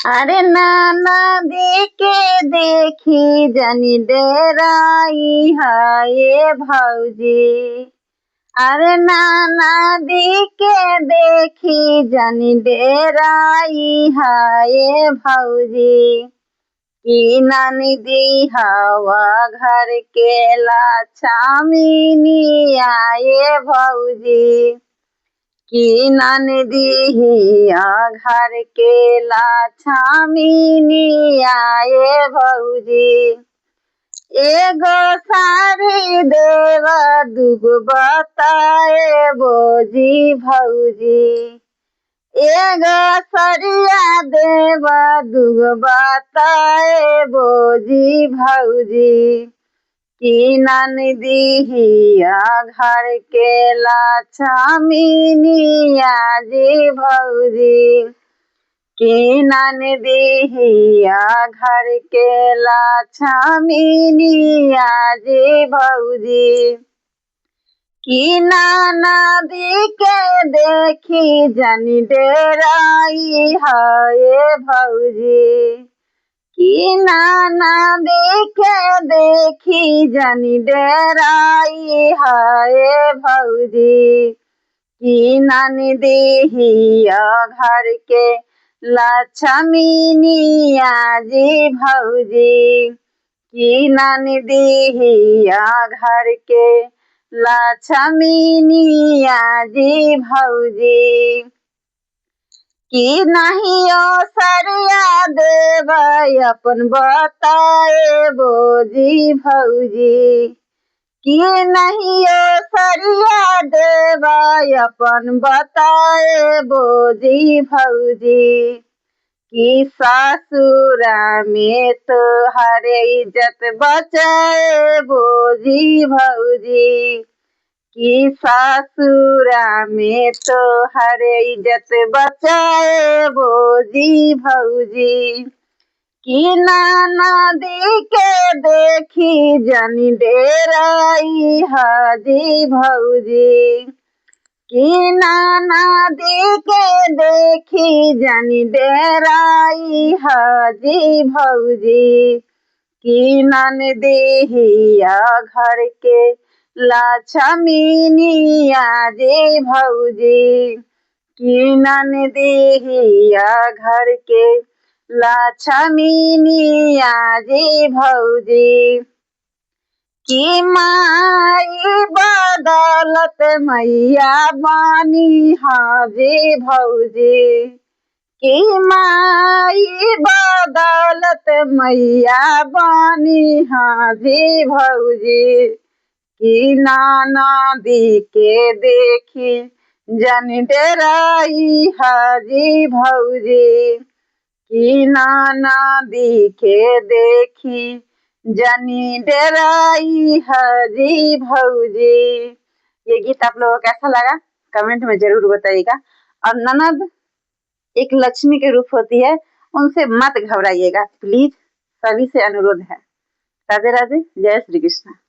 अरे नाना देके देखी जनी डेराई हाय भौजी। अरे नाना देके देखी जनी डेराई हाय भौजी। की नानी दी हवा घर के लाछामिनी आए भौजी। की नानी दीहिया घर के लाछामिनी आए भौजी। एगो साड़ी देव दूगो बताए बोजी भौजी। एगो सरिया देव दूगो बताए बोजी भौजी। की नानी दीहिया घर के लाछामिनी आजी भौजी। की नानी दीहिया घर के लाछामिनी आजी भौजी। की नाना दी के देखी जनी डेराई हाय भौजी। की नाना दी के देखी जनी डेराई हाय भौजी। की नानी दीहिया घर के लाछामिनी आजी भौजी। की नानी दीहिया घर के लाछामिनी आजी भौजी। की नहीं ओ सरिया देव अपन बताए बोजी भौजी। की नहीं ओ सरिया देव अपन बताए बोजी भौजी। की सासुरा में तो हर इज्जत बचाए बोजी भौजी। की सासुरा में तो हर इज्जत बचाए बोजी भौजी। की नाना दी के देखी जनी डेराई हाजी भौजी। की नाना दी के देखी जनी डेराई हाजी भौजी। की नानी दीहिया घर के लाछामिनी आजी भौजी। की नानी दीहिया घर के लाछामिनी आजी भौजी। की माई बदौलत मैया बानी हाजी भौजी। की माई बदौलत मैया बानी हाजी भौजी। की नाना दी के देखी जनी डेराई हाजी भौजी। की नाना दी के देखी जनी डेराई हाजी भौजी। ये गीत आप लोगों को कैसा लगा कमेंट में जरूर बताइएगा। और ननद एक लक्ष्मी के रूप होती है, उनसे मत घबराइएगा प्लीज, सभी से अनुरोध है। राधे राधे, जय श्री कृष्ण।